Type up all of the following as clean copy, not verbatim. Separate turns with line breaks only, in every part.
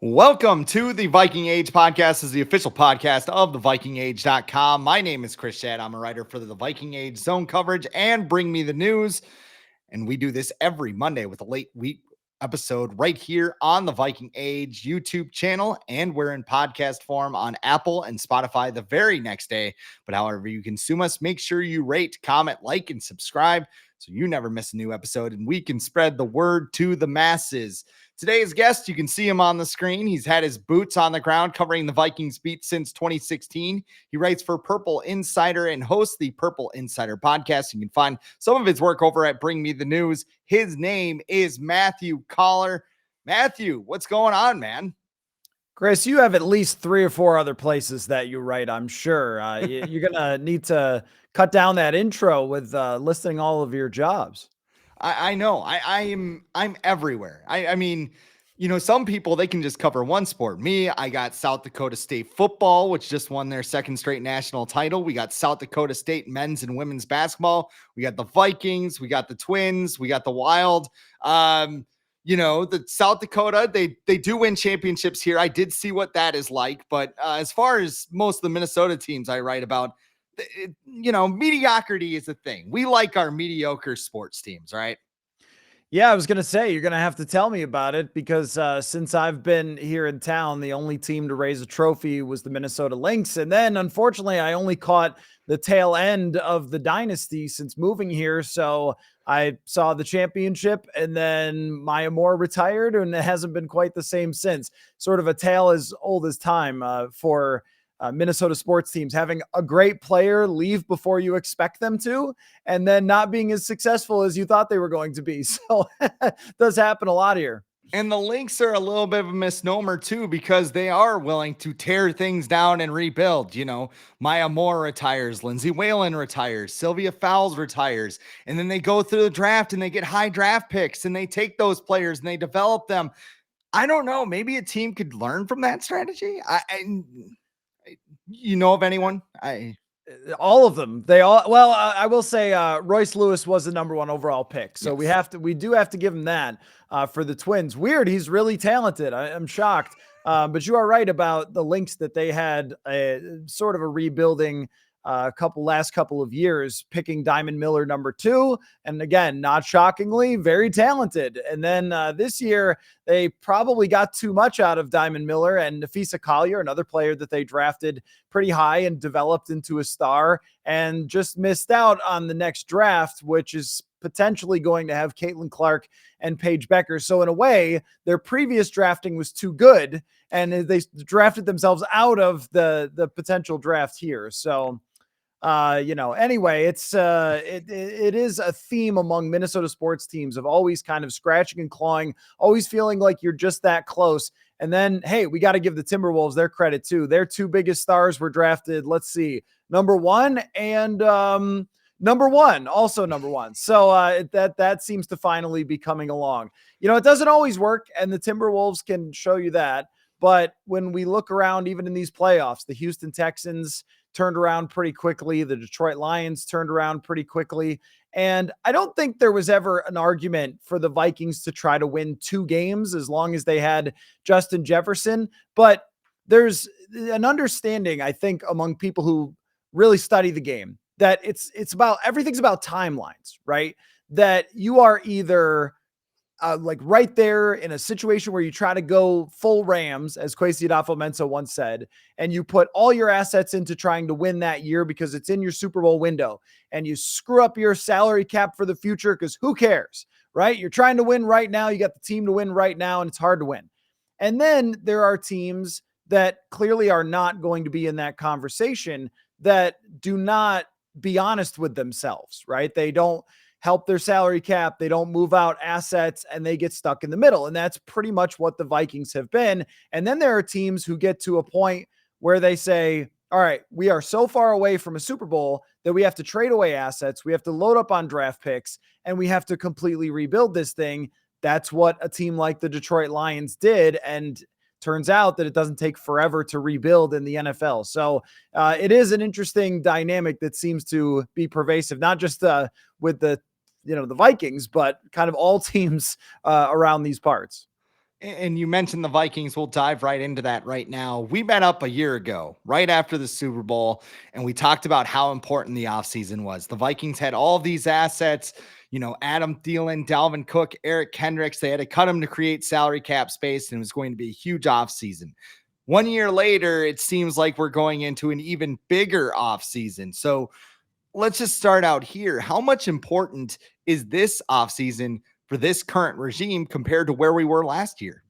Welcome to the Viking Age podcast. This is the official podcast of the VikingAge.com. My name is Chris Schad. I'm a writer for the Viking Age Zone Coverage and Bring Me the News. And we do this every Monday with a late week episode right here on the Viking Age YouTube channel. And we're in podcast form on Apple and Spotify the very next day. But however you consume us, make sure you rate, comment, like, and subscribe so you never miss a new episode and we can spread the word to the masses. Today's guest, you can see him on the screen. He's had his boots on the ground covering the Vikings beat since 2016. He writes for Purple Insider and hosts the Purple Insider podcast. You can find some of his work over at Bring Me the News. His name is Matthew Coller. Matthew, what's going on, man?
Chris, you have at least 3 or 4 other places that you write, I'm sure. You're going to need to cut down that intro with listing all of your jobs.
I know. I'm everywhere. I mean, some people, they can just cover one sport. Me, I got South Dakota State football, which just won their second straight national title. We got South Dakota State men's and women's basketball. We got the Vikings. We got the Twins. We got the Wild. The South Dakota, they do win championships here. I did see what that is like. But as far as most of the Minnesota teams I write about, mediocrity is a thing. We like our mediocre sports teams, right?
Yeah, I was going to say, you're going to have to tell me about it because since I've been here in town, the only team to raise a trophy was the Minnesota Lynx. And then, unfortunately, I only caught the tail end of the dynasty since moving here. So I saw the championship and then Maya Moore retired, and it hasn't been quite the same since. Sort of a tale as old as time for Minnesota sports teams, having a great player leave before you expect them to, and then not being as successful as you thought they were going to be. So it does happen a lot here.
And the Lynx are a little bit of a misnomer too, because they are willing to tear things down and rebuild. Maya Moore retires, Lindsay Whalen retires, Sylvia Fowles retires, and then they go through the draft and they get high draft picks and they take those players and they develop them. I don't know. Maybe a team could learn from that strategy. You know of anyone?
All of them. They all. Well, I will say Royce Lewis was the number 1 overall pick, so yes. We do have to give him that for the Twins. Weird, he's really talented. I'm shocked, but you are right about the Lynx that they had a sort of a rebuilding last couple of years, picking Diamond Miller number 2. And again, not shockingly, very talented. And then this year, they probably got too much out of Diamond Miller and Nafisa Collier, another player that they drafted pretty high and developed into a star, and just missed out on the next draft, which is potentially going to have Caitlin Clark and Paige Becker. So in a way, their previous drafting was too good, and they drafted themselves out of the potential draft here. So anyway, it is a theme among Minnesota sports teams of always kind of scratching and clawing, always feeling like you're just that close. And then, hey, we got to give the Timberwolves their credit too. Their 2 biggest stars were drafted, let's see, number 1 and number 1, also number 1. So that seems to finally be coming along. It doesn't always work, and the Timberwolves can show you that. But when we look around, even in these playoffs, the Houston Texans turned around pretty quickly. The Detroit Lions turned around pretty quickly. And I don't think there was ever an argument for the Vikings to try to win 2 games as long as they had Justin Jefferson. But there's an understanding, I think, among people who really study the game that it's about everything's about timelines, right? That you are either like right there in a situation where you try to go full Rams, as Kwesi Adofo-Mensah once said, and you put all your assets into trying to win that year because it's in your Super Bowl window, and you screw up your salary cap for the future because who cares, right? You're trying to win right now. You got the team to win right now, and it's hard to win. And then there are teams that clearly are not going to be in that conversation that do not be honest with themselves, right? They don't help their salary cap. They don't move out assets, and they get stuck in the middle. And that's pretty much what the Vikings have been. And then there are teams who get to a point where they say, all right, we are so far away from a Super Bowl that we have to trade away assets. We have to load up on draft picks, and we have to completely rebuild this thing. That's what a team like the Detroit Lions did. And turns out that it doesn't take forever to rebuild in the NFL. So it is an interesting dynamic that seems to be pervasive, not just with the Vikings, but kind of all teams around these parts.
And you mentioned the Vikings. We'll dive right into that right now. We met up a year ago, right after the Super Bowl, and we talked about how important the offseason was. The Vikings had all these assets, Adam Thielen, Dalvin Cook, Eric Kendricks. They had to cut them to create salary cap space, and it was going to be a huge offseason. 1 year later, it seems like we're going into an even bigger offseason. So let's just start out here. How much important is this offseason for this current regime compared to where we were last year?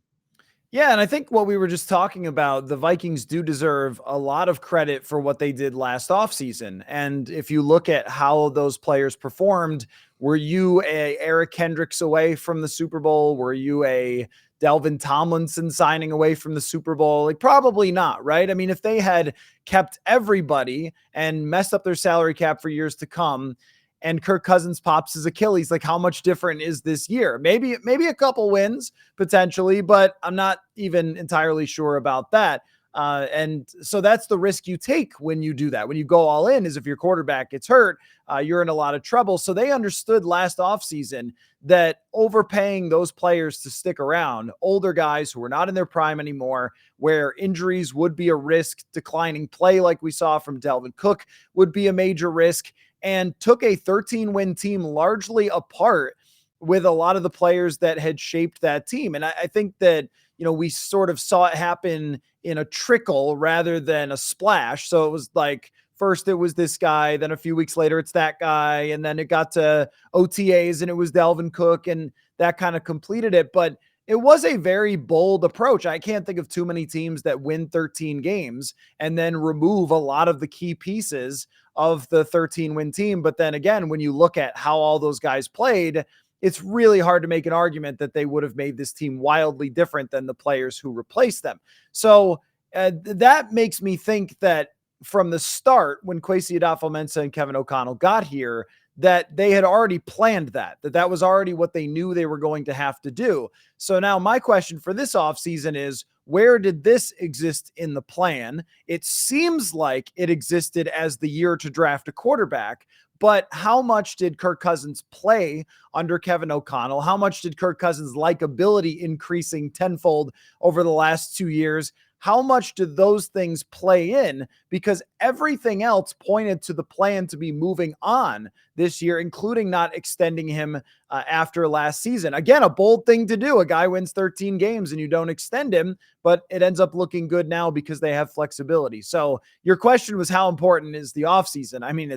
Yeah, and I think what we were just talking about, the Vikings do deserve a lot of credit for what they did last offseason. And if you look at how those players performed, were you a Eric Kendricks away from the Super Bowl? Were you a Delvin Tomlinson signing away from the Super Bowl? Like, probably not, right? I mean, if they had kept everybody and messed up their salary cap for years to come, and Kirk Cousins pops his Achilles, like, how much different is this year? Maybe a couple wins potentially, but I'm not even entirely sure about that. And so that's the risk you take when you do that. When you go all in, is if your quarterback gets hurt, you're in a lot of trouble. So they understood last offseason that overpaying those players to stick around, older guys who are not in their prime anymore, where injuries would be a risk, declining play like we saw from Dalvin Cook would be a major risk, and took a 13-win team largely apart with a lot of the players that had shaped that team. And I think that, we sort of saw it happen in a trickle rather than a splash. So it was like, first it was this guy, then a few weeks later it's that guy, and then it got to OTAs and it was Dalvin Cook, and that kind of completed it. But it was a very bold approach. I can't think of too many teams that win 13 games and then remove a lot of the key pieces of the 13-win team. But then again, when you look at how all those guys played, it's really hard to make an argument that they would have made this team wildly different than the players who replaced them. So that makes me think that from the start, when Kwesi Adofo-Mensah and Kevin O'Connell got here, that they had already planned that was already what they knew they were going to have to do. So now my question for this offseason is, where did this exist in the plan? It seems like it existed as the year to draft a quarterback, but how much did Kirk Cousins play under Kevin O'Connell? How much did Kirk Cousins' likability increasing tenfold over the last 2 years? How much do those things play in? Because everything else pointed to the plan to be moving on this year, including not extending him after last season. Again, a bold thing to do. A guy wins 13 games and you don't extend him, but it ends up looking good now because they have flexibility. So your question was, how important is the offseason? I mean,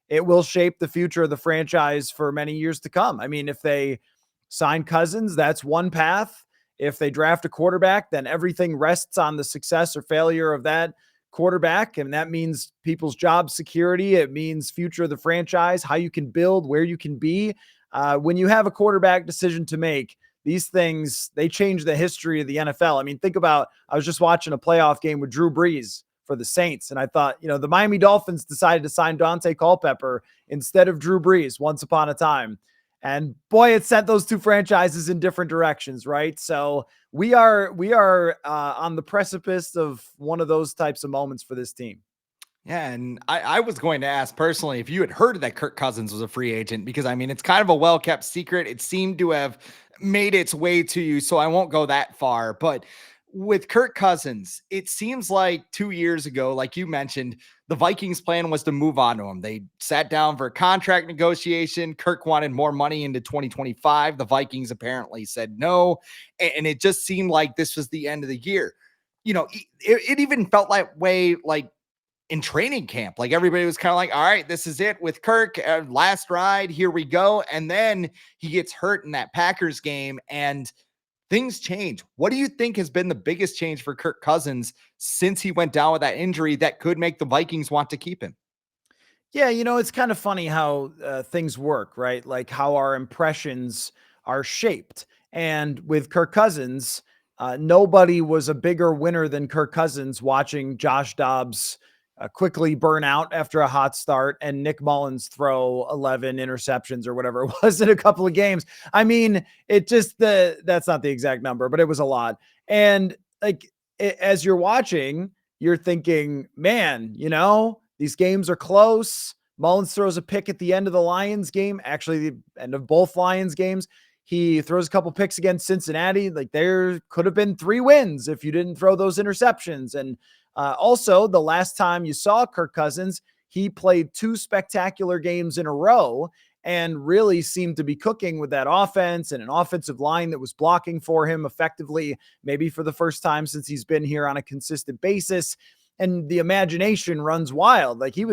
it will shape the future of the franchise for many years to come. I mean, if they sign Cousins, that's one path. If they draft a quarterback, then everything rests on the success or failure of that quarterback. And that means people's job security. It means future of the franchise, how you can build, where you can be. When you have a quarterback decision to make, these things, they change the history of the NFL. I mean, think about, I was just watching a playoff game with Drew Brees for the Saints, and I thought, the Miami Dolphins decided to sign Dante Culpepper instead of Drew Brees once upon a time. And boy, it sent those two franchises in different directions, right? So we are on the precipice of one of those types of moments for this team.
Yeah, and I was going to ask personally if you had heard that Kirk Cousins was a free agent, because I mean, it's kind of a well-kept secret. It seemed to have made its way to you, so I won't go that far. But with Kirk Cousins, it seems like 2 years ago, like you mentioned, the Vikings' plan was to move on to him. They sat down for a contract negotiation. Kirk wanted more money into 2025. The Vikings apparently said no, and it just seemed like this was the end of the year. It even felt that way, like in training camp. Like everybody was kind of like, all right, this is it with Kirk, last ride, here we go. And then he gets hurt in that Packers game and things change. What do you think has been the biggest change for Kirk Cousins since he went down with that injury that could make the Vikings want to keep him?
Yeah, it's kind of funny how things work, right? Like how our impressions are shaped. And with Kirk Cousins, nobody was a bigger winner than Kirk Cousins watching Josh Dobbs quickly burn out after a hot start and Nick Mullins throw 11 interceptions or whatever it was in a couple of games. I mean, that's not the exact number, but it was a lot. And like, as you're watching, you're thinking, man, these games are close. Mullins throws a pick at the end of the Lions game, actually the end of both Lions games. He throws a couple picks against Cincinnati. Like, there could have been 3 wins if you didn't throw those interceptions. And also, the last time you saw Kirk Cousins, he played 2 spectacular games in a row and really seemed to be cooking with that offense and an offensive line that was blocking for him effectively, maybe for the first time since he's been here on a consistent basis. And the imagination runs wild. Like, he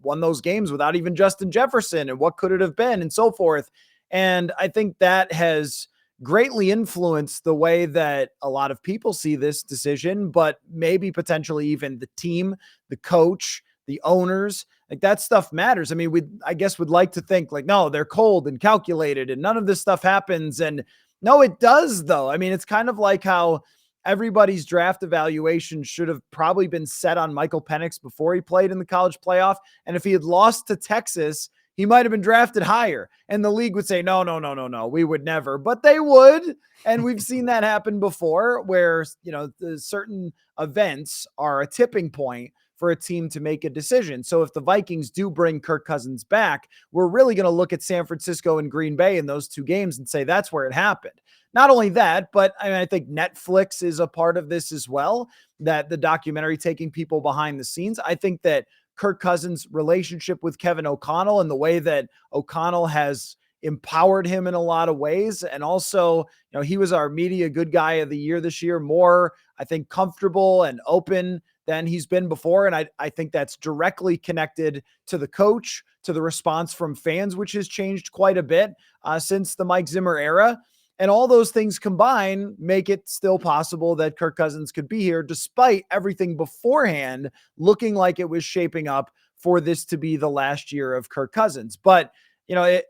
won those games without even Justin Jefferson, and what could it have been, and so forth. And I think that has greatly influenced the way that a lot of people see this decision, but maybe potentially even the team, the coach, the owners. Like, that stuff matters. I mean, I guess would like to think like, no, they're cold and calculated and none of this stuff happens. And no, it does though. I mean, it's kind of like how everybody's draft evaluation should have probably been set on Michael Penix before he played in the college playoff. And if he had lost to Texas, he might have been drafted higher. And the league would say, no, we would never, but they would. And we've seen that happen before where, the certain events are a tipping point for a team to make a decision. So if the Vikings do bring Kirk Cousins back, we're really going to look at San Francisco and Green Bay in those 2 games and say that's where it happened. Not only that, but I think Netflix is a part of this as well, that the documentary taking people behind the scenes. I think that Kirk Cousins' relationship with Kevin O'Connell and the way that O'Connell has empowered him in a lot of ways. And also, he was our media good guy of the year this year, more, I think, comfortable and open than he's been before. And I think that's directly connected to the coach, to the response from fans, which has changed quite a bit since the Mike Zimmer era. And all those things combined make it still possible that Kirk Cousins could be here, despite everything beforehand looking like it was shaping up for this to be the last year of Kirk Cousins. But, by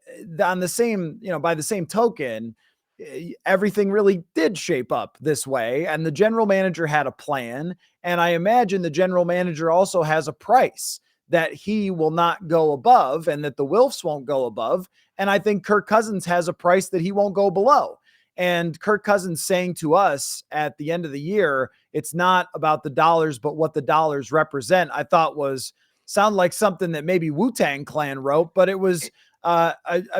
the same token, everything really did shape up this way. And the general manager had a plan. And I imagine the general manager also has a price that he will not go above and that the Wilfs won't go above. And I think Kirk Cousins has a price that he won't go below. And Kirk Cousins saying to us at the end of the year, it's not about the dollars, but what the dollars represent, I thought sound like something that maybe Wu-Tang Clan wrote, but it was,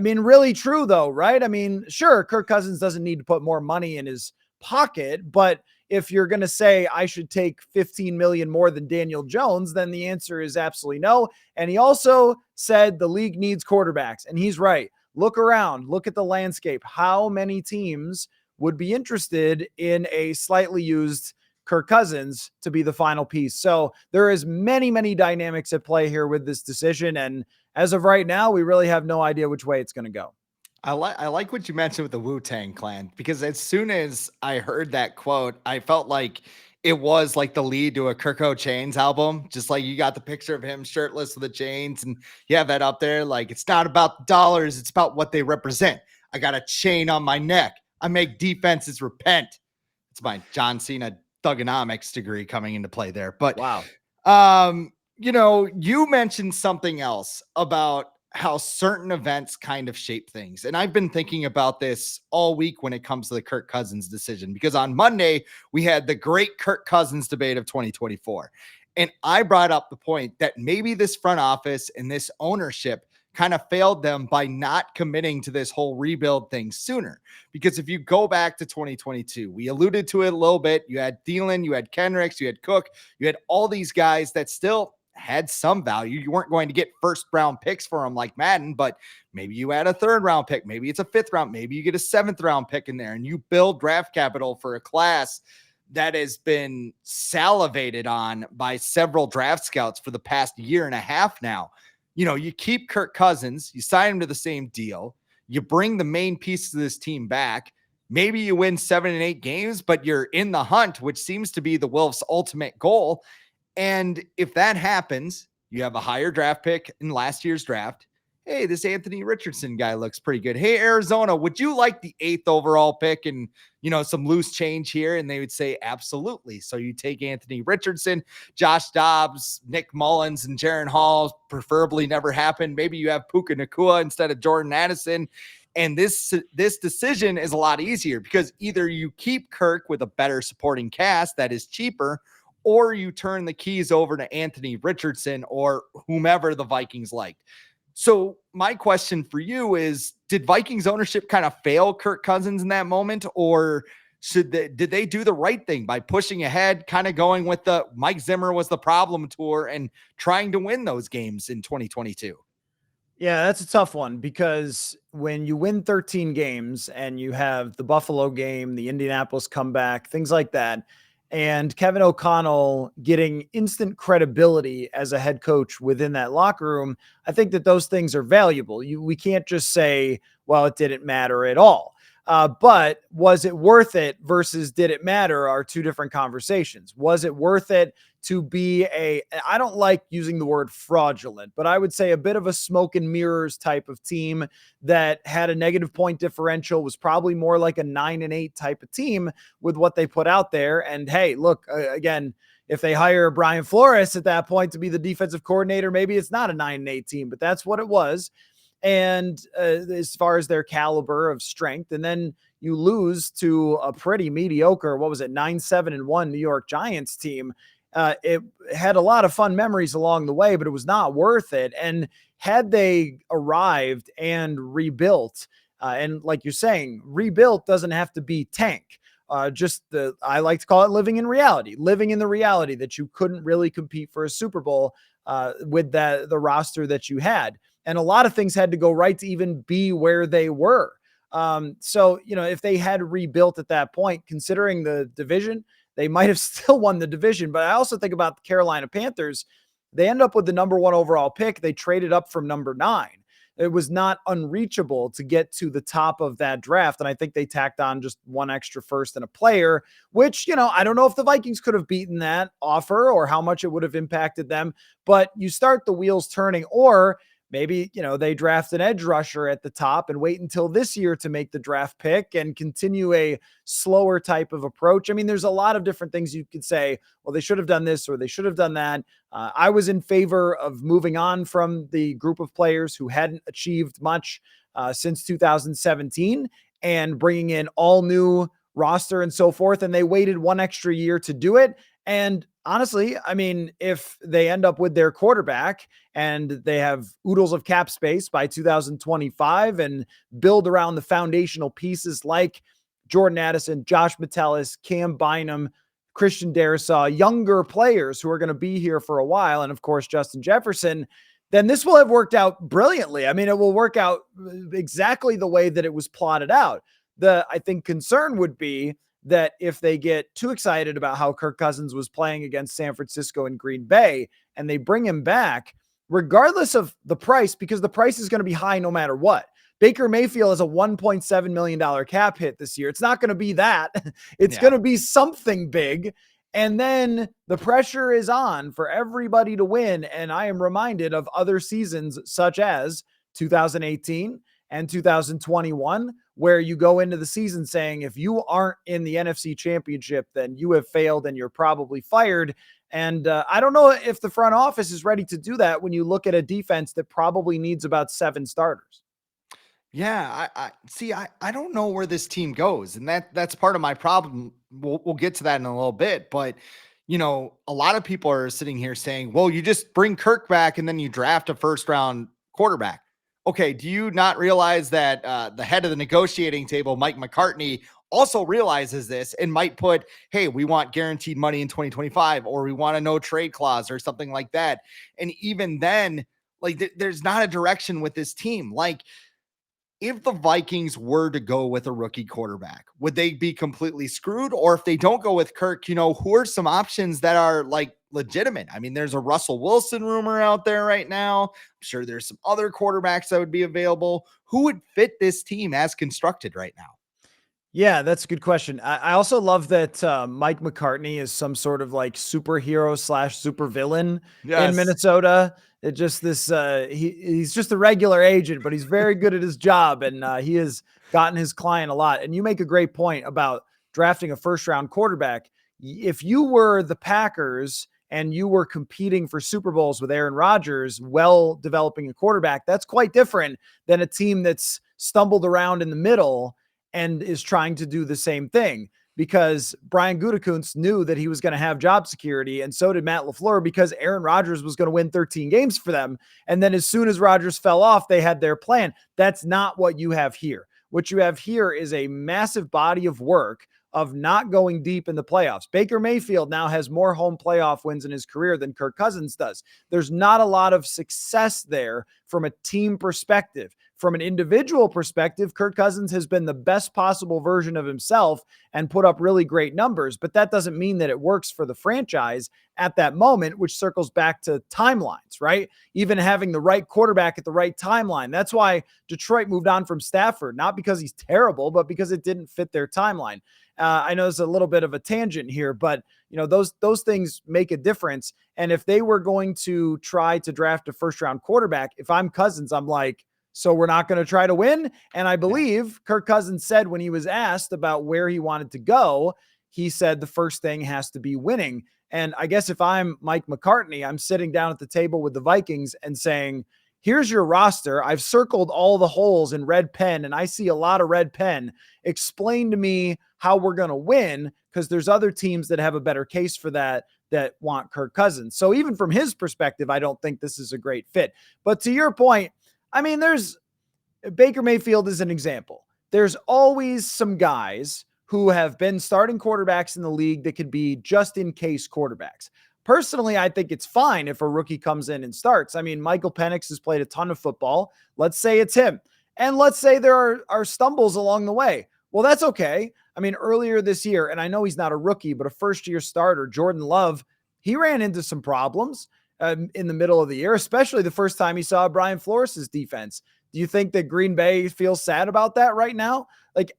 really true though, right? I mean, sure, Kirk Cousins doesn't need to put more money in his pocket, but if you're going to say I should take 15 million more than Daniel Jones, then the answer is absolutely no. And he also said the league needs quarterbacks, and he's right. Look around, look at the landscape. How many teams would be interested in a slightly used Kirk Cousins to be the final piece? So there is many, many dynamics at play here with this decision. And as of right now, we really have no idea which way it's going to go.
I like what you mentioned with the Wu-Tang Clan, because as soon as I heard that quote, I felt like it was like the lead to a Kirko Chains album. Just like you got the picture of him shirtless with the chains, and you have that up there. Like, it's not about the dollars, it's about what they represent. I got a chain on my neck. I make defenses repent. It's my John Cena thugonomics degree coming into play there. But
wow.
You mentioned something else about how certain events kind of shape things. And I've been thinking about this all week when it comes to the Kirk Cousins decision, because on Monday we had the great Kirk Cousins debate of 2024. And I brought up the point that maybe this front office and this ownership kind of failed them by not committing to this whole rebuild thing sooner. Because if you go back to 2022, we alluded to it a little bit. You had Thielen, you had Kendricks, you had Cook, you had all these guys that still had some value. You weren't going to get first round picks for them like Madden, but maybe you add a 3rd round pick. Maybe it's a 5th round. Maybe you get a 7th round pick in there, and you build draft capital for a class that has been salivated on by several draft scouts for the past year and a half now. You keep Kirk Cousins, you sign him to the same deal. You bring the main pieces of this team back. Maybe you win 7 and 8 games, but you're in the hunt, which seems to be the Wolves' ultimate goal. And if that happens, you have a higher draft pick in last year's draft. Hey, this Anthony Richardson guy looks pretty good. Hey, Arizona, would you like the 8th overall pick and, some loose change here? And they would say, absolutely. So you take Anthony Richardson, Josh Dobbs, Nick Mullins, and Jaron Hall, preferably never happened. Maybe you have Puka Nacua instead of Jordan Addison. And this decision is a lot easier, because either you keep Kirk with a better supporting cast that is cheaper, or you turn the keys over to Anthony Richardson or whomever the Vikings liked. So my question for you is, did Vikings ownership kind of fail Kirk Cousins in that moment, or did they do the right thing by pushing ahead, kind of going with the Mike Zimmer was the problem tour and trying to win those games in 2022?
Yeah, that's a tough one because when you win 13 games and you have the Buffalo game, the Indianapolis comeback, things like that, and Kevin O'Connell getting instant credibility as a head coach within that locker room, I think that those things are valuable. We can't just say, well, it didn't matter at all. But was it worth it versus did it matter are two different conversations. Was it worth it to be I don't like using the word fraudulent, but I would say a bit of a smoke and mirrors type of team that had a negative point differential, was probably more like a 9-8 type of team with what they put out there. And hey, look, again, if they hire Brian Flores at that point to be the defensive coordinator, maybe it's not a 9-8 team, but that's what it was. And as far as their caliber of strength, and then you lose to a pretty mediocre, what was it, 9-7-1 New York Giants team. It had a lot of fun memories along the way, but it was not worth it. And had they arrived and rebuilt, and like you're saying, rebuilt doesn't have to be tank. I like to call it living in the reality that you couldn't really compete for a Super Bowl with the roster that you had. And a lot of things had to go right to even be where they were. So, if they had rebuilt at that point, considering the division, they might have still won the division. But I also think about the Carolina Panthers. They end up with the number 1 overall pick. They traded up from number 9. It was not unreachable to get to the top of that draft. And I think they tacked on just one extra first and a player, which, I don't know if the Vikings could have beaten that offer or how much it would have impacted them. But you start the wheels turning, or maybe, they draft an edge rusher at the top and wait until this year to make the draft pick and continue a slower type of approach. I mean, there's a lot of different things you could say, well, they should have done this or they should have done that. I was in favor of moving on from the group of players who hadn't achieved much since 2017 and bringing in all new roster and so forth. And they waited one extra year to do it. And honestly, I mean, if they end up with their quarterback and they have oodles of cap space by 2025 and build around the foundational pieces like Jordan Addison, Josh Metellus, Cam Bynum, Christian Darrisaw, younger players who are going to be here for a while, and of course, Justin Jefferson, then this will have worked out brilliantly. I mean, it will work out exactly the way that it was plotted out. I think concern would be that if they get too excited about how Kirk Cousins was playing against San Francisco and Green Bay and they bring him back, regardless of the price, because the price is going to be high no matter what. Baker Mayfield has a $1.7 million cap hit this year. It's not going to be that. It's going to be something big. And then the pressure is on for everybody to win. And I am reminded of other seasons such as 2018 and 2021, where you go into the season saying, if you aren't in the NFC Championship, then you have failed and you're probably fired. And I don't know if the front office is ready to do that when you look at a defense that probably needs about 7 starters.
Yeah, I don't know where this team goes, and that's part of my problem. We'll get to that in a little bit, but a lot of people are sitting here saying, well, you just bring Kirk back and then you draft a first round quarterback. Okay, do you not realize that the head of the negotiating table, Mike McCartney, also realizes this and might put, hey, we want guaranteed money in 2025, or we want a no trade clause or something like that. And even then, like there's not a direction with this team. Like, if the Vikings were to go with a rookie quarterback, would they be completely screwed? Or if they don't go with Kirk, who are some options that are like legitimate? I mean, there's a Russell Wilson rumor out there right now. I'm sure there's some other quarterbacks that would be available. Who would fit this team as constructed right now?
Yeah, that's a good question. I also love that Mike McCartney is some sort of like superhero / supervillain in Minnesota. It just he's just a regular agent, but he's very good at his job, and he has gotten his client a lot. And you make a great point about drafting a first round quarterback. If you were the Packers and you were competing for Super Bowls with Aaron Rodgers, developing a quarterback, that's quite different than a team that's stumbled around in the middle and is trying to do the same thing. because Brian Gutekunst knew that he was going to have job security, and so did Matt LaFleur, because Aaron Rodgers was going to win 13 games for them. And then as soon as Rodgers fell off, they had their plan. That's not what you have here. What you have here is a massive body of work of not going deep in the playoffs. Baker Mayfield now has more home playoff wins in his career than Kirk Cousins does. There's not a lot of success there from a team perspective. From an individual perspective, Kirk Cousins has been the best possible version of himself and put up really great numbers, but that doesn't mean that it works for the franchise at that moment, which circles back to timelines, right? Even having the right quarterback at the right timeline. That's why Detroit moved on from Stafford, not because he's terrible, but because it didn't fit their timeline. I know it's a little bit of a tangent here, but those things make a difference. And if they were going to try to draft a first-round quarterback, if I'm Cousins, I'm like, so we're not going to try to win? And I believe Kirk Cousins said when he was asked about where he wanted to go, he said the first thing has to be winning. And I guess if I'm Mike McCartney, I'm sitting down at the table with the Vikings and saying, here's your roster. I've circled all the holes in red pen, and I see a lot of red pen. Explain to me how we're going to win, because there's other teams that have a better case for that want Kirk Cousins. So even from his perspective, I don't think this is a great fit. But to your point, I mean, there's Baker Mayfield is an example. There's always some guys who have been starting quarterbacks in the league that could be just in case quarterbacks. Personally, I think it's fine if a rookie comes in and starts. I mean, Michael Penix has played a ton of football. Let's say it's him. And let's say there are stumbles along the way. Well, that's okay. I mean, earlier this year, and I know he's not a rookie, but a first-year starter, Jordan Love, he ran into some problems in the middle of the year, especially the first time he saw Brian Flores' defense. Do you think that Green Bay feels sad about that right now? Like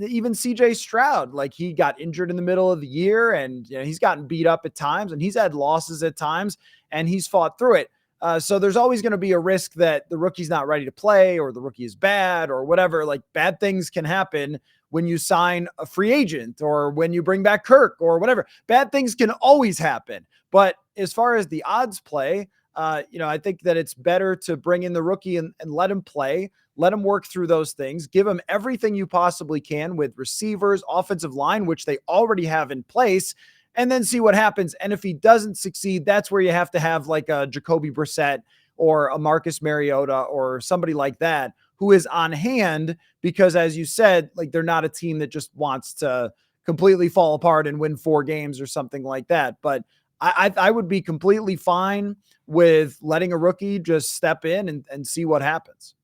even CJ Stroud, like he got injured in the middle of the year, and he's gotten beat up at times, and he's had losses at times, and he's fought through it. So there's always going to be a risk that the rookie's not ready to play, or the rookie is bad, or whatever. Like bad things can happen when you sign a free agent, or when you bring back Kirk, or whatever. Bad things can always happen. But as far as the odds play, I think that it's better to bring in the rookie and let him play, let him work through those things, give him everything you possibly can with receivers, offensive line, which they already have in place, and then see what happens. And if he doesn't succeed, that's where you have to have like a Jacoby Brissett or a Marcus Mariota or somebody like that who is on hand, because as you said, like they're not a team that just wants to completely fall apart and win 4 games or something like that. But I would be completely fine with letting a rookie just step in and see what happens.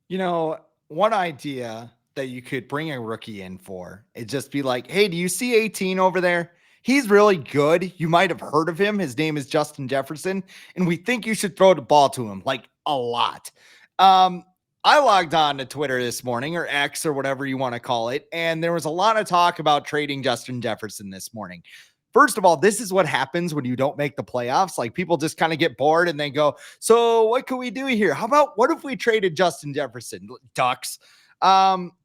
One idea that you could bring a rookie in for is just be like, hey, do you see 18 over there? He's really good. You might have heard of him. His name is Justin Jefferson, and we think you should throw the ball to him like a lot. I logged on to Twitter this morning, or X, or whatever you want to call it, and there was a lot of talk about trading Justin Jefferson this morning. First of all, this is what happens when you don't make the playoffs. Like people just kind of get bored and they go, so what can we do here? What if we traded Justin Jefferson? Ducks.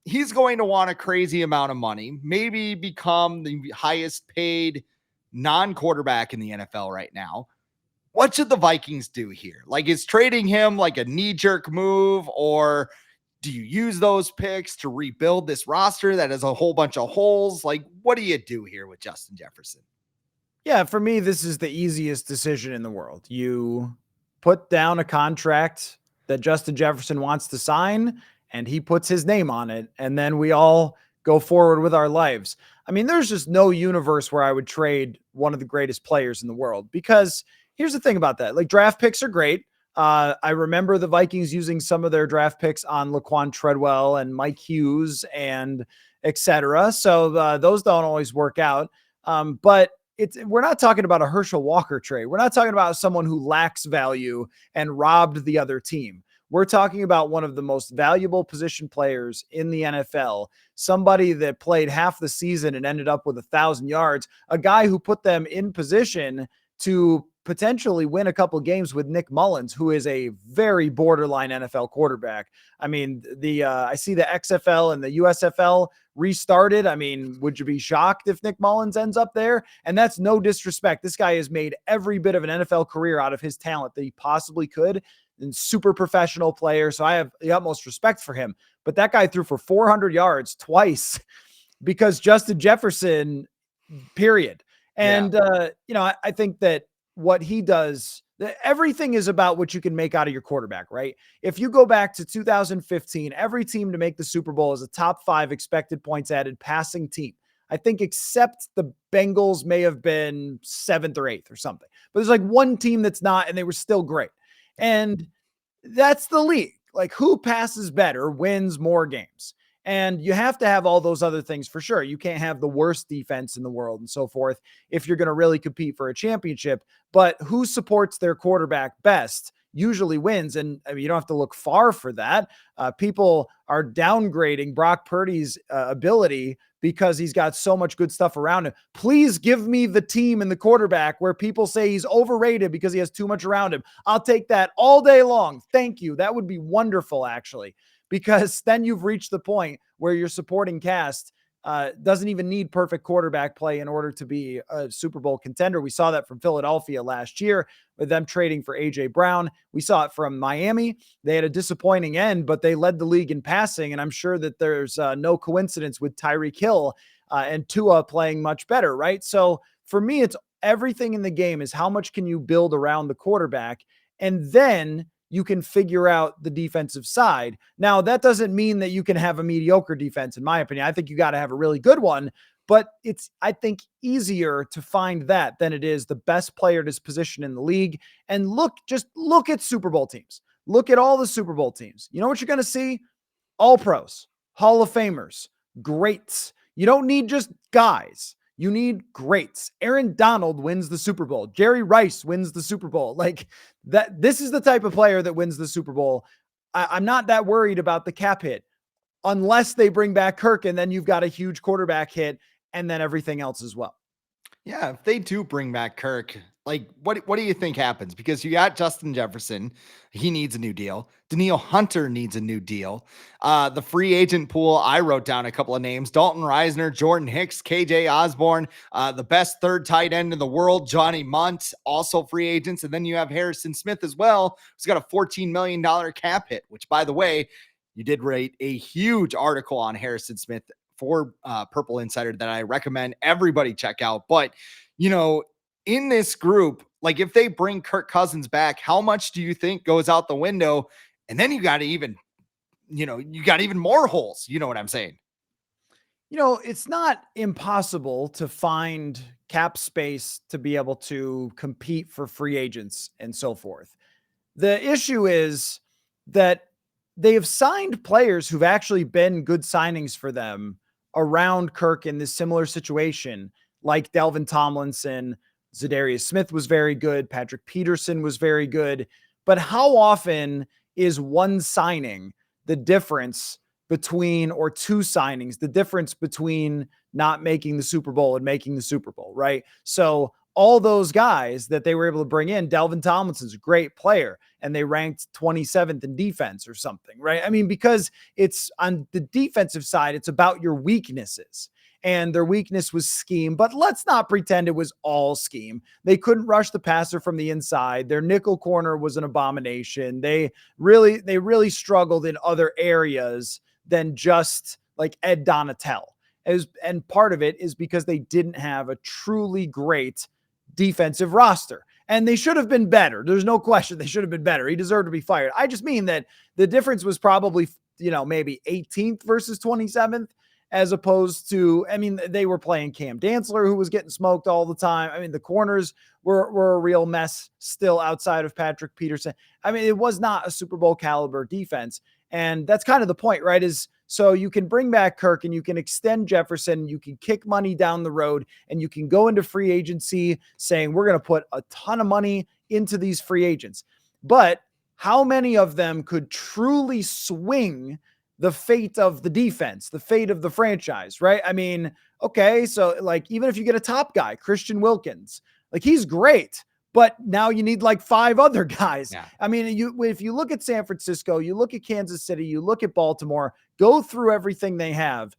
He's going to want a crazy amount of money, maybe become the highest paid non-quarterback in the NFL right now. What should the Vikings do here? Like, is trading him like a knee-jerk move, or do you use those picks to rebuild this roster that has a whole bunch of holes? Like, what do you do here with Justin Jefferson?
Yeah, for me, this is the easiest decision in the world. You put down a contract that Justin Jefferson wants to sign, and he puts his name on it, and then we all go forward with our lives. I mean, there's just no universe where I would trade one of the greatest players in the world, because here's the thing about that. Like, draft picks are great. I remember the Vikings using some of their draft picks on Laquan Treadwell and Mike Hughes and et cetera. So those don't always work out. But we're not talking about a Herschel Walker trade. We're not talking about someone who lacks value and robbed the other team. We're talking about one of the most valuable position players in the NFL, somebody that played half the season and ended up with 1,000 yards, a guy who put them in position to potentially win a couple games with Nick Mullins, who is a very borderline NFL quarterback. I mean, I see the XFL and the USFL restarted. I mean, would you be shocked if Nick Mullins ends up there? And that's no disrespect. This guy has made every bit of an NFL career out of his talent that he possibly could, and super professional player. So I have the utmost respect for him. But that guy threw for 400 yards twice because Justin Jefferson, period. And, I think that what he does, everything is about what you can make out of your quarterback, right? If you go back to 2015, every team to make the Super Bowl is a top 5 expected points added passing team. I think except the Bengals may have been 7th or 8th or something. But there's like one team that's not, and they were still great. And that's the league. Like, who passes better wins more games. And you have to have all those other things for sure. You can't have the worst defense in the world and so forth if you're going to really compete for a championship. But who supports their quarterback best usually wins. And I mean, you don't have to look far for that. People are downgrading Brock Purdy's ability because he's got so much good stuff around him. Please give me the team and the quarterback where people say he's overrated because he has too much around him. I'll take that all day long. Thank you. That would be wonderful, actually, because then you've reached the point where your supporting cast doesn't even need perfect quarterback play in order to be a Super Bowl contender. We saw that from Philadelphia last year with them trading for A.J. Brown. We saw it from Miami. They had a disappointing end, but they led the league in passing, and I'm sure that there's no coincidence with Tyreek Hill and Tua playing much better, right? So for me, it's everything in the game is how much can you build around the quarterback, and then you can figure out the defensive side. Now, that doesn't mean that you can have a mediocre defense, in my opinion. I think you got to have a really good one, but it's, I think, easier to find that than it is the best player at his position in the league. And just look at Super Bowl teams. Look at all the Super Bowl teams. You know what you're going to see? All pros, Hall of Famers, greats. You don't need just guys. You need greats. Aaron Donald wins the Super Bowl. Jerry Rice wins the Super Bowl. Like that. This is the type of player that wins the Super Bowl. I'm not that worried about the cap hit unless they bring back Kirk, and then you've got a huge quarterback hit and then everything else as well.
Yeah, if they do bring back Kirk, like what do you think happens? Because you got Justin Jefferson, he needs a new deal. Danielle Hunter needs a new deal. The free agent pool, I wrote down a couple of names: Dalton Reisner, Jordan Hicks, KJ Osborne, the best third tight end in the world, Johnny Munt, also free agents. And then you have Harrison Smith as well, who's got a $14 million cap hit, which, by the way, you did write a huge article on Harrison Smith for Purple Insider that I recommend everybody check out. But, in this group, like if they bring Kirk Cousins back, how much do you think goes out the window? And then you got even more holes. You know what I'm saying?
It's not impossible to find cap space to be able to compete for free agents and so forth. The issue is that they have signed players who've actually been good signings for them around Kirk in this similar situation, like Delvin Tomlinson. Zadarius Smith was very good. Patrick Peterson was very good. But how often is one signing the difference between, or two signings, the difference between not making the Super Bowl and making the Super Bowl, right? So all those guys that they were able to bring in, Delvin Tomlinson's a great player, and they ranked 27th in defense or something, right? I mean, because it's on the defensive side, it's about your weaknesses. And their weakness was scheme, but let's not pretend it was all scheme. They couldn't rush the passer from the inside. Their nickel corner was an abomination. They really struggled in other areas than just like Ed Donatel. And part of it is because they didn't have a truly great defensive roster. And they should have been better. There's no question they should have been better. He deserved to be fired. I just mean that the difference was probably, maybe 18th versus 27th. As opposed to, they were playing Cam Dantzler, who was getting smoked all the time. The corners were a real mess still outside of Patrick Peterson. It was not a Super Bowl caliber defense. And that's kind of the point, right? Is so you can bring back Kirk and you can extend Jefferson, you can kick money down the road, and you can go into free agency saying, we're going to put a ton of money into these free agents. But how many of them could truly swing the fate of the defense, the fate of the franchise, right? Okay, so like even if you get a top guy, Christian Wilkins, like he's great, but now you need like 5 other guys. Yeah. If you look at San Francisco, you look at Kansas City, you look at Baltimore, go through everything they have.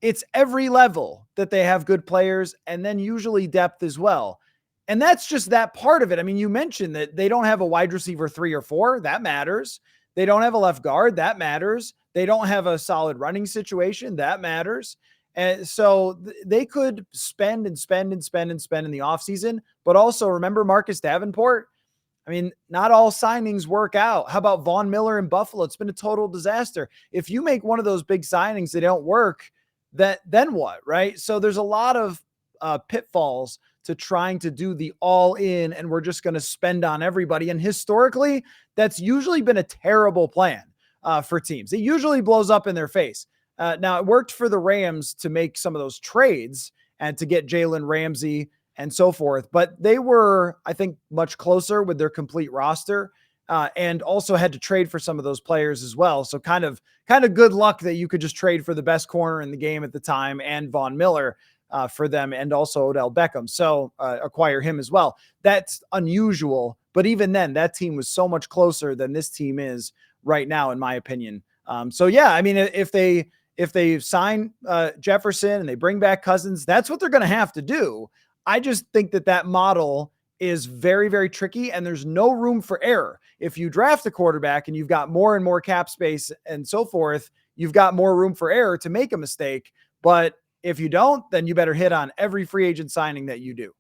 It's every level that they have good players, and then usually depth as well. And that's just that part of it. You mentioned that they don't have a wide receiver 3 or 4. That matters. They don't have a left guard. That matters. They don't have a solid running situation. That matters. And so they could spend and spend and spend and spend in the offseason. But also remember Marcus Davenport? I mean, not all signings work out. How about Von Miller in Buffalo? It's been a total disaster. If you make one of those big signings that don't work, then what, right? So there's a lot of pitfalls to trying to do the all in, and we're just going to spend on everybody. And historically, that's usually been a terrible plan for teams. It usually blows up in their face. Now, it worked for the Rams to make some of those trades and to get Jalen Ramsey and so forth. But they were, I think, much closer with their complete roster and also had to trade for some of those players as well. So kind of good luck that you could just trade for the best corner in the game at the time and Von Miller for them, and also Odell Beckham. So acquire him as well. That's unusual. But even then, that team was so much closer than this team is right now, in my opinion. So yeah, I mean, if they sign Jefferson and they bring back Cousins, that's what they're going to have to do. I just think that model is very, very tricky, and there's no room for error. If you draft a quarterback and you've got more and more cap space and so forth, you've got more room for error to make a mistake. But if you don't, then you better hit on every free agent signing that you do.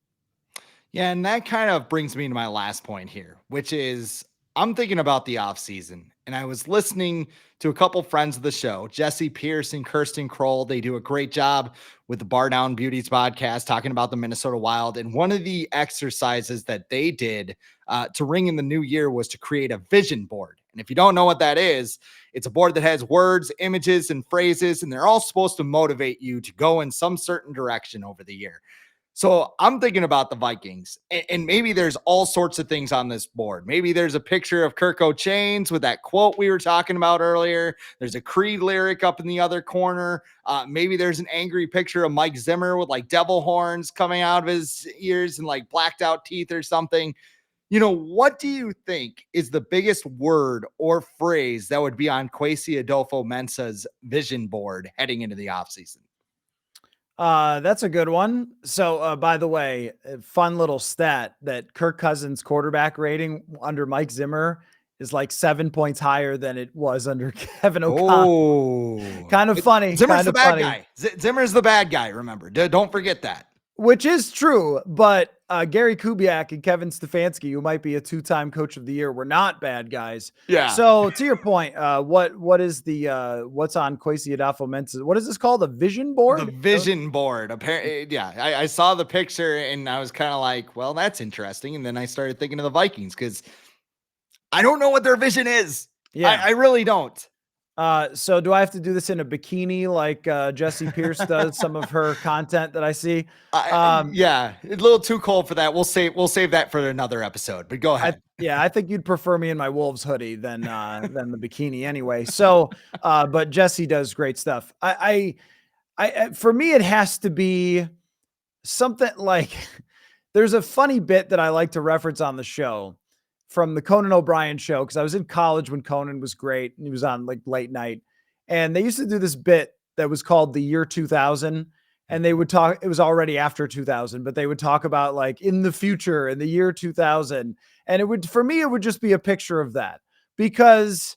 Yeah, and that kind of brings me to my last point here, which is I'm thinking about the offseason, and I was listening to a couple friends of the show, Jesse Pierce and Kirsten Kroll. They do a great job with the Bar Down Beauties podcast talking about the Minnesota Wild. And one of the exercises that they did to ring in the new year was to create a vision board. And if you don't know what that is, it's a board that has words, images, and phrases, and they're all supposed to motivate you to go in some certain direction over the year. So I'm thinking about the Vikings, and maybe there's all sorts of things on this board. Maybe there's a picture of Kirk O'Chains with that quote we were talking about earlier. There's a Creed lyric up in the other corner. Maybe there's an angry picture of Mike Zimmer with like devil horns coming out of his ears and like blacked out teeth or something. You know, what do you think is the biggest word or phrase that would be on Kwesi Adofo-Mensah's vision board heading into the offseason?
That's a good one. So, by the way, a fun little stat that Kirk Cousins' quarterback rating under Mike Zimmer is like 7 points higher than it was under Kevin O'Connell.
Oh,
Kind of funny.
Zimmer's the bad guy. Zimmer's the bad guy. Remember, don't forget that.
Which is true, but Gary Kubiak and Kevin Stefanski, who might be a 2-time coach of the year, were not bad guys.
Yeah.
So to your point, what is the what's on Kwesi Adofo-Mensah? What is this called? A vision board?
The vision board. Apparently, yeah. I saw the picture and I was kind of like, well, that's interesting. And then I started thinking of the Vikings because I don't know what their vision is. Yeah, I really don't.
So do I have to do this in a bikini like Jesse Pierce does some of her content that I see?
Yeah, a little too cold for that. We'll save that for another episode, but go ahead.
I think you'd prefer me in my Wolves hoodie than the bikini anyway. So, but Jesse does great stuff. I for me, it has to be something like there's a funny bit that I like to reference on the show from the Conan O'Brien show, because I was in college when Conan was great and he was on like late night, and they used to do this bit that was called the year 2000, and they would talk, it was already after 2000, but they would talk about like in the future in the year 2000, and it would, for me, it would just be a picture of that, because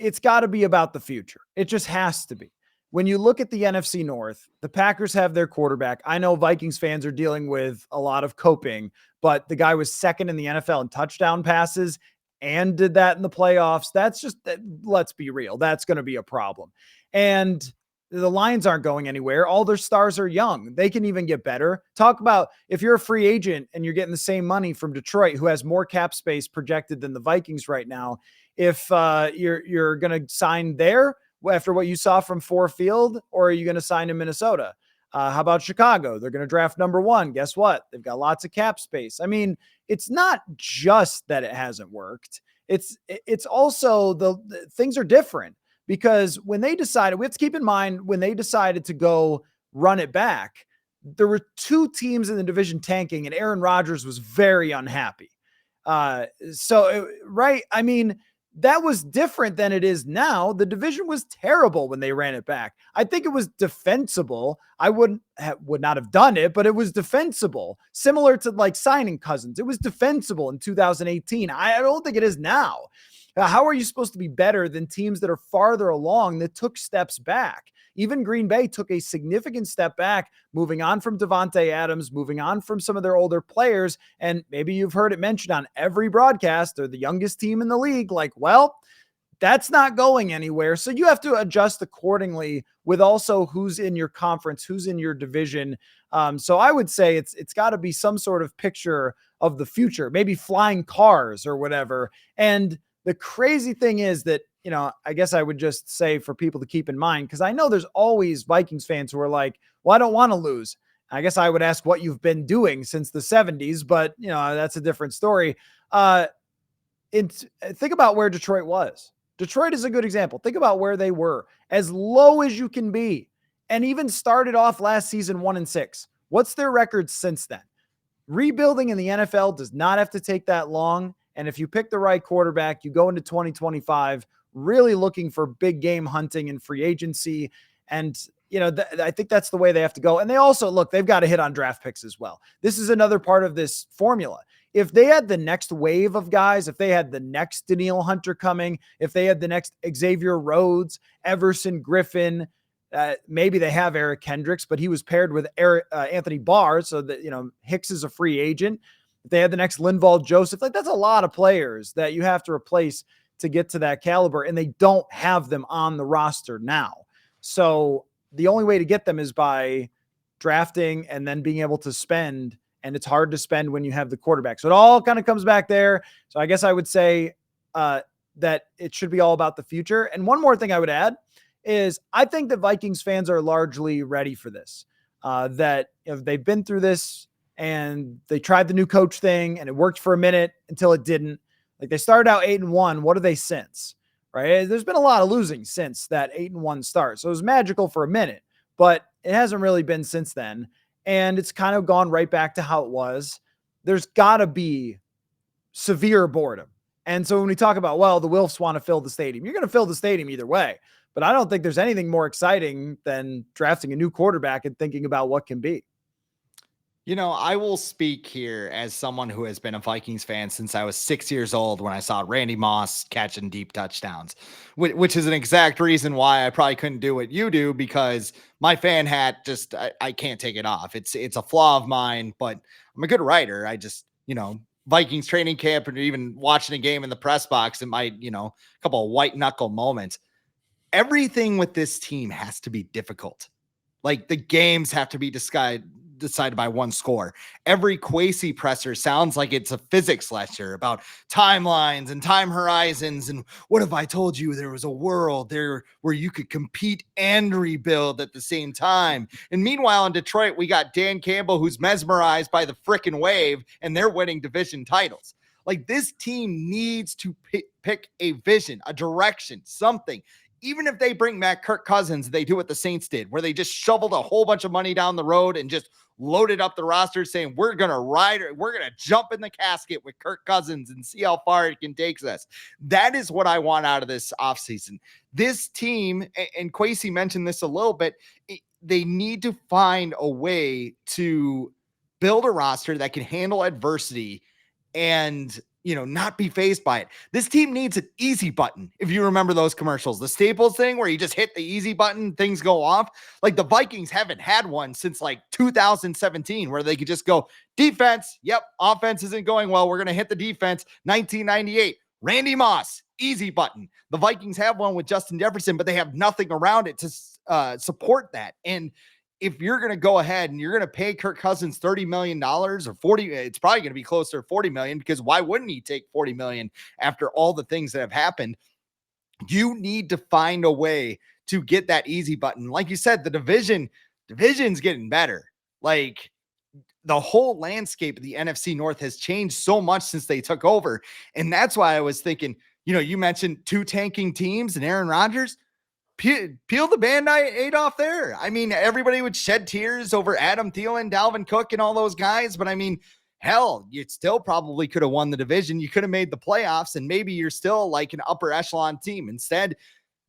it's got to be about the future. It just has to be. When you look at the NFC North, the Packers have their quarterback. I know Vikings fans are dealing with a lot of coping, but the guy was second in the NFL in touchdown passes and did that in the playoffs. That's just, let's be real. That's going to be a problem. And the Lions aren't going anywhere. All their stars are young. They can even get better. Talk about if you're a free agent and you're getting the same money from Detroit, who has more cap space projected than the Vikings right now. If you're going to sign there after what you saw from Ford Field, or are you going to sign in Minnesota? How about Chicago? They're going to draft number 1. Guess what? They've got lots of cap space. I mean, it's not just that it hasn't worked. It's also the things are different, because when they decided, we have to keep in mind, when they decided to go run it back, there were 2 teams in the division tanking, and Aaron Rodgers was very unhappy. Right. I mean, that was different than it is now. The division was terrible when they ran it back. I think it was defensible. I would not have done it, but it was defensible. Similar to like signing Cousins. It was defensible in 2018. I don't think it is now. How are you supposed to be better than teams that are farther along that took steps back? Even Green Bay took a significant step back, moving on from Devontae Adams, moving on from some of their older players. And maybe you've heard it mentioned on every broadcast, they're the youngest team in the league. Like, well, that's not going anywhere. So you have to adjust accordingly with also who's in your conference, who's in your division. So I would say it's got to be some sort of picture of the future, maybe flying cars or whatever. And the crazy thing is that, I guess I would just say for people to keep in mind, because I know there's always Vikings fans who are like, well, I don't want to lose. I guess I would ask what you've been doing since the 70s, but that's a different story. Think about where Detroit was. Detroit is a good example. Think about where they were, as low as you can be, and even started off last season 1-6. What's their record since then? Rebuilding in the NFL does not have to take that long. And if you pick the right quarterback, you go into 2025 really looking for big game hunting and free agency. And, I think that's the way they have to go. And they also, they've got to hit on draft picks as well. This is another part of this formula. If they had the next wave of guys, if they had the next Danielle Hunter coming, if they had the next Xavier Rhodes, Everson Griffin, maybe they have Eric Kendricks, but he was paired with Anthony Barr, so that, Hicks is a free agent. If they had the next Linval Joseph, that's a lot of players that you have to replace to get to that caliber, and they don't have them on the roster now. So the only way to get them is by drafting and then being able to spend, and it's hard to spend when you have the quarterback. So it all kind of comes back there. So I guess I would say that it should be all about the future. And one more thing I would add is I think that Vikings fans are largely ready for this, that they've been through this and they tried the new coach thing and it worked for a minute until it didn't. Like, they started out 8-1. What are they since? Right? There's been a lot of losing since that 8-1 start. So it was magical for a minute, but it hasn't really been since then. And it's kind of gone right back to how it was. There's got to be severe boredom. And so when we talk about, well, the Wilfs want to fill the stadium, you're going to fill the stadium either way. But I don't think there's anything more exciting than drafting a new quarterback and thinking about what can be.
I will speak here as someone who has been a Vikings fan since I was 6 years old when I saw Randy Moss catching deep touchdowns, which is an exact reason why I probably couldn't do what you do, because my fan hat just, I can't take it off. It's a flaw of mine, but I'm a good writer. I just, Vikings training camp and even watching a game in the press box, it might, a couple of white knuckle moments. Everything with this team has to be difficult. Like, the games have to be decided by one score. Every Kwesi presser sounds like it's a physics lecture about timelines and time horizons. And what if I told you there was a world there where you could compete and rebuild at the same time? And meanwhile, in Detroit, we got Dan Campbell, who's mesmerized by the frickin' wave, and they're winning division titles. Like, this team needs to pick a vision, a direction, something. Even if they bring back Kirk Cousins, they do what the Saints did, where they just shoveled a whole bunch of money down the road and just loaded up the roster saying, we're going to jump in the casket with Kirk Cousins and see how far it can take us. That is what I want out of this offseason. This team, and Kwesi mentioned this a little bit, they need to find a way to build a roster that can handle adversity and not be fazed by it. This team needs an easy button. If you remember those commercials, the Staples thing where you just hit the easy button, things go off. Like, the Vikings haven't had one since 2017, where they could just go defense. Yep. Offense isn't going well. We're going to hit the defense. 1998, Randy Moss, easy button. The Vikings have one with Justin Jefferson, but they have nothing around it to support that. And if you're going to go ahead and you're going to pay Kirk Cousins $30 million or 40, it's probably going to be closer to 40 million, because why wouldn't he take 40 million after all the things that have happened? You need to find a way to get that easy button. Like you said, the division's getting better. Like, the whole landscape of the NFC North has changed so much since they took over. And that's why I was thinking, you mentioned two tanking teams and Aaron Rodgers. Peel the Band-Aid off there. I mean, everybody would shed tears over Adam Thielen, Dalvin Cook, and all those guys. But I mean, hell, you still probably could have won the division. You could have made the playoffs, and maybe you're still like an upper echelon team. Instead,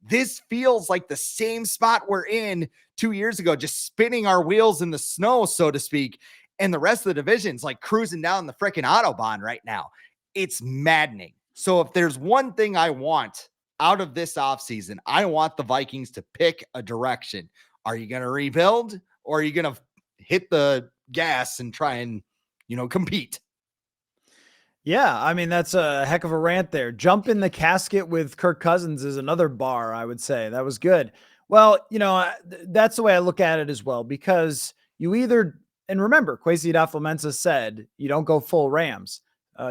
this feels like the same spot we're in 2 years ago, just spinning our wheels in the snow, so to speak. And the rest of the division's like cruising down the freaking Autobahn right now. It's maddening. So if there's one thing I want out of this offseason, I want the Vikings to pick a direction. Are you going to rebuild, or are you going to hit the gas and try and, compete?
Yeah, I mean, that's a heck of a rant there. Jump in the casket with Kirk Cousins is another bar, I would say. That was good. Well, that's the way I look at it as well, because you either, and remember, Kwesi Adofo-Mensah said, you don't go full Rams.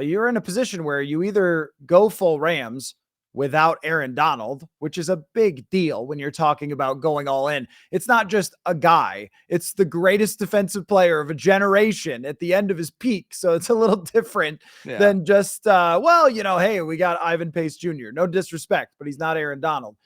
You're in a position where you either go full Rams without Aaron Donald, which is a big deal when you're talking about going all in. It's not just a guy, it's the greatest defensive player of a generation at the end of his peak. So it's a little different than just, hey, we got Ivan Pace Jr. No disrespect, but he's not Aaron Donald.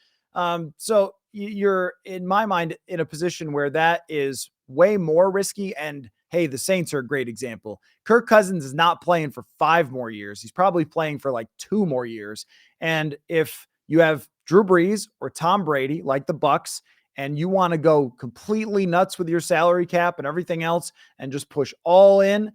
So you're, in my mind, in a position where that is way more risky. And hey, the Saints are a great example. Kirk Cousins is not playing for 5 more years. He's probably playing for like 2 more years. And if you have Drew Brees or Tom Brady, like the Bucs, and you want to go completely nuts with your salary cap and everything else and just push all in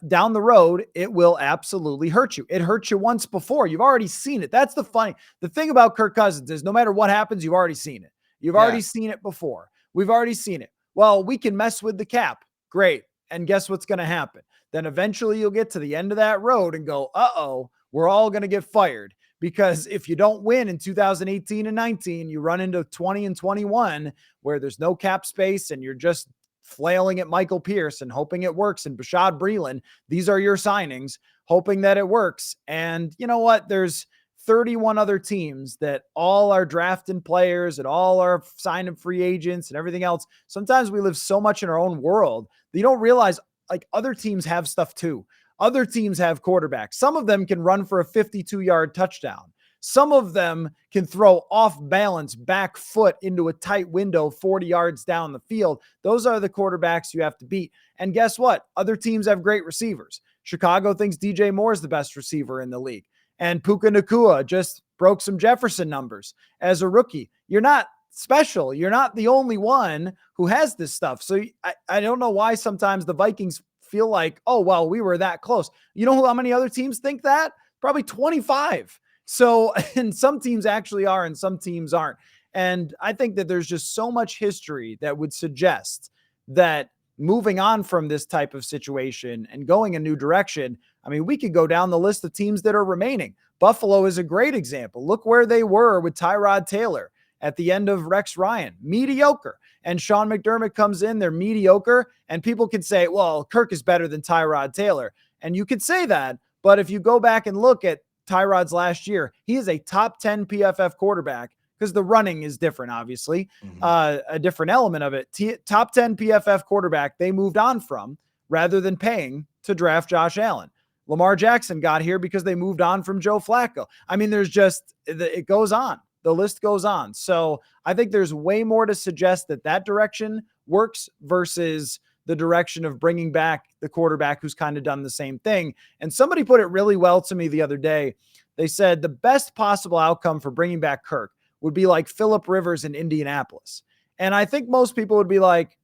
down the road, it will absolutely hurt you. It hurt you once before. You've already seen it. That's the thing about Kirk Cousins is no matter what happens, you've already seen it. You've already seen it before. We've already seen it. Well, we can mess with the cap. Great. And guess what's going to happen? Then eventually you'll get to the end of that road and go, we're all going to get fired. Because if you don't win in 2018 and 19, you run into 20 and 21 where there's no cap space and you're just flailing at Michael Pierce and hoping it works. And Schad Breeland, these are your signings, hoping that it works. And you know what? There's 31 other teams that all are drafting players and all are signing free agents and everything else. Sometimes we live so much in our own world that you don't realize like other teams have stuff too. Other teams have quarterbacks. Some of them can run for a 52-yard touchdown. Some of them can throw off balance back foot into a tight window 40 yards down the field. Those are the quarterbacks you have to beat. And guess what? Other teams have great receivers. Chicago thinks DJ Moore is the best receiver in the league. And Puka Nacua just broke some Jefferson numbers as a rookie. You're not special. You're not the only one who has this stuff. So I don't know why sometimes the Vikings feel like, oh, well, we were that close. You know how many other teams think that? Probably 25. So, and some teams actually are and some teams aren't. And I think that there's just so much history that would suggest that moving on from this type of situation and going a new direction, I mean, we could go down the list of teams that are remaining. Buffalo is a great example. Look where they were with Tyrod Taylor at the end of Rex Ryan. Mediocre. And Sean McDermott comes in, they're mediocre. And people can say, well, Kirk is better than Tyrod Taylor. And you could say that. But if you go back and look at Tyrod's last year, he is a top 10 PFF quarterback because the running is different, obviously, a different element of it. Top 10 PFF quarterback they moved on from rather than paying to draft Josh Allen. Lamar Jackson got here because they moved on from Joe Flacco. I mean, there's just, it goes on. The list goes on. So I think there's way more to suggest that direction works versus the direction of bringing back the quarterback who's kind of done the same thing. And somebody put it really well to me the other day. They said the best possible outcome for bringing back Kirk would be like Phillip Rivers in Indianapolis. And I think most people would be like,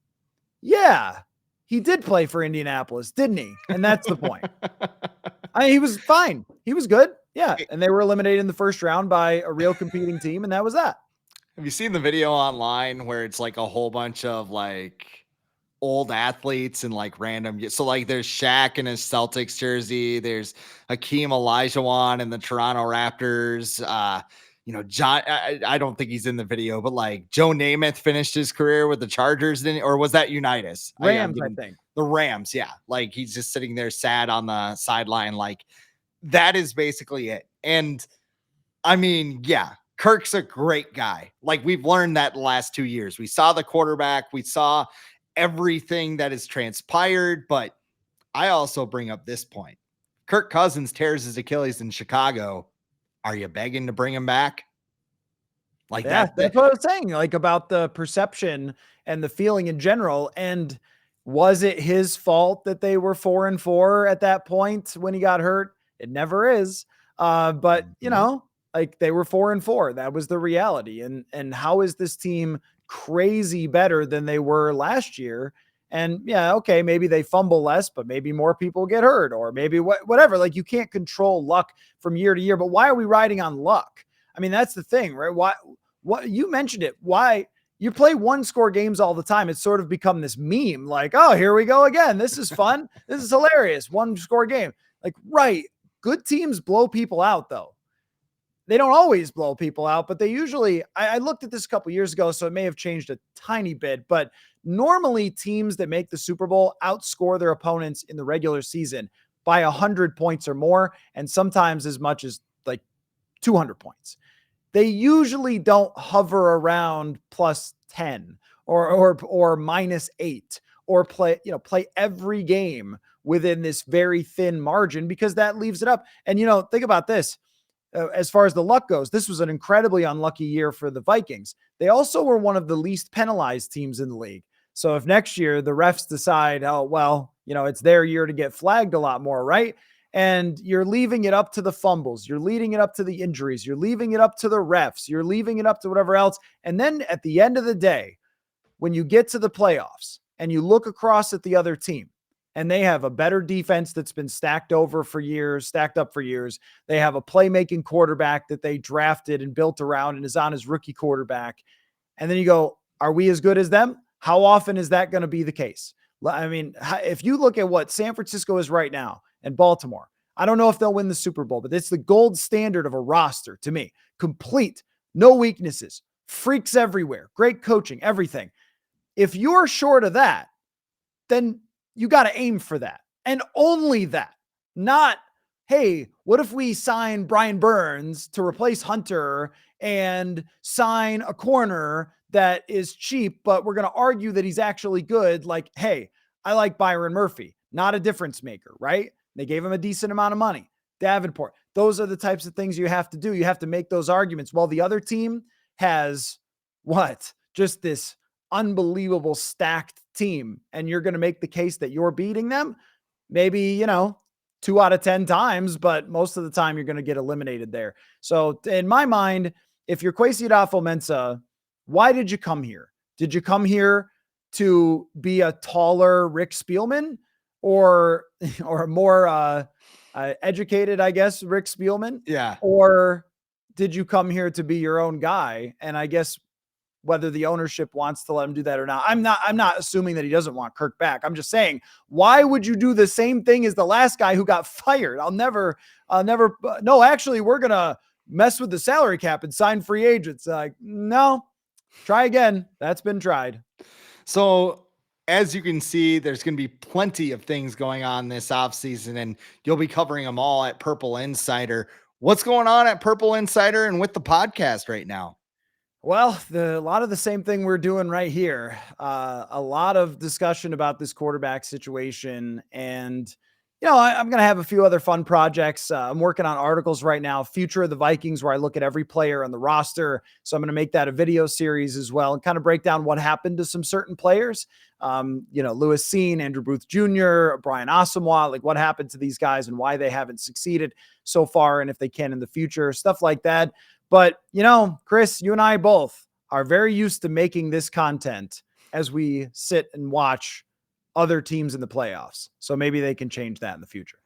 yeah, he did play for Indianapolis, didn't he? And that's the point. He was fine. He was good. Yeah. And they were eliminated in the first round by a real competing team. And that was that.
Have you seen the video online where it's like a whole bunch of like old athletes and like random? So like there's Shaq in his Celtics jersey. There's Hakeem Olajuwon in the Toronto Raptors. John, I don't think he's in the video, but like Joe Namath finished his career with the Chargers, or was that Unitas?
Rams, I think.
The Rams, yeah. Like he's just sitting there sad on the sideline. Like that is basically it. And I mean, yeah, Kirk's a great guy. Like we've learned that the last 2 years. We saw the quarterback. We saw everything that has transpired. But I also bring up this point. Kirk Cousins tears his Achilles in Chicago. Are you begging to bring him back? Like that's
what I was saying, like about the perception and the feeling in general. And was it his fault that they were 4-4 at that point when he got hurt? It never is. But like they were 4-4. That was the reality. And how is this team crazy better than they were last year? And yeah, okay, maybe they fumble less, but maybe more people get hurt, or maybe whatever. Like, you can't control luck from year to year, but why are we riding on luck? I mean, that's the thing, right? What you mentioned it. Why you play one score games all the time? It's sort of become this meme, like, oh, here we go again. This is fun. This is hilarious. One score game. Like, right. Good teams blow people out, though. They don't always blow people out, but they usually, I looked at this a couple years ago, so it may have changed a tiny bit, but normally teams that make the Super Bowl outscore their opponents in the regular season by 100 points or more, and sometimes as much as like 200 points. They usually don't hover around plus 10 or -8, or play every game within this very thin margin, because that leaves it up. And, think about this. As far as the luck goes, this was an incredibly unlucky year for the Vikings. They also were one of the least penalized teams in the league. So if next year the refs decide, oh, well, it's their year to get flagged a lot more, right? And you're leaving it up to the fumbles, you're leading it up to the injuries, you're leaving it up to the refs, you're leaving it up to whatever else. And then at the end of the day, when you get to the playoffs and you look across at the other team, and they have a better defense that's been stacked up for years. They have a playmaking quarterback that they drafted and built around and is on his rookie quarterback. And then you go, are we as good as them? How often is that going to be the case? I mean, if you look at what San Francisco is right now and Baltimore, I don't know if they'll win the Super Bowl, but it's the gold standard of a roster to me. Complete, no weaknesses, freaks everywhere, great coaching, everything. If you're short of that, then you got to aim for that, and only that. Not, hey, what if we sign Brian Burns to replace Hunter and sign a corner that is cheap, but we're going to argue that he's actually good? Like, hey, I like Byron Murphy, not a difference maker, right? They gave him a decent amount of money. Davenport. Those are the types of things you have to do. You have to make those arguments. While the other team has just this unbelievable stacked team, and you're going to make the case that you're beating them, maybe 2 out of 10 times, but most of the time you're going to get eliminated there. So in my mind, if you're Kwesi Adofo-Mensah, why did you come here? Did you come here to be a taller Rick Spielman, or a more educated, I guess, Rick Spielman?
Yeah.
Or did you come here to be your own guy? And I guess whether the ownership wants to let him do that or not, I'm not assuming that he doesn't want Kirk back. I'm just saying, why would you do the same thing as the last guy who got fired? No, actually, we're going to mess with the salary cap and sign free agents. Like, no, try again. That's been tried.
So as you can see, there's going to be plenty of things going on this offseason, and you'll be covering them all at Purple Insider. What's going on at Purple Insider and with the podcast right now?
Well, a lot of the same thing we're doing right here. A lot of discussion about this quarterback situation. And, I'm going to have a few other fun projects. I'm working on articles right now, Future of the Vikings, where I look at every player on the roster. So I'm going to make that a video series as well, and kind of break down what happened to some certain players. Lewis Cine, Andrew Booth Jr., Brian Asamoah, like what happened to these guys and why they haven't succeeded so far, and if they can in the future, stuff like that. But, Chris, you and I both are very used to making this content as we sit and watch other teams in the playoffs. So maybe they can change that in the future.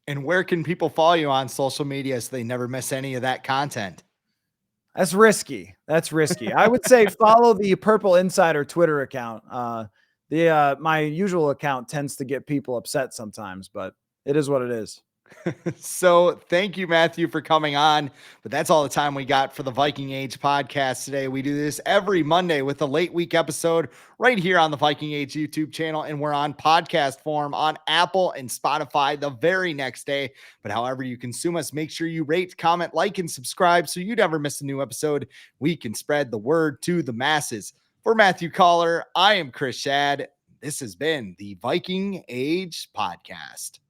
And where can people follow you on social media so they never miss any of that content?
That's risky. I would say follow the Purple Insider Twitter account. My usual account tends to get people upset sometimes, but it is what it is.
So thank you, Matthew, for coming on. But that's all the time we got for the Viking Age podcast today. We do this every Monday with a late week episode right here on the Viking Age YouTube channel. And we're on podcast form on Apple and Spotify the very next day. But however you consume us, make sure you rate, comment, like, and subscribe so you never miss a new episode. We can spread the word to the masses. For Matthew Coller, I am Chris Schad. This has been the Viking Age podcast.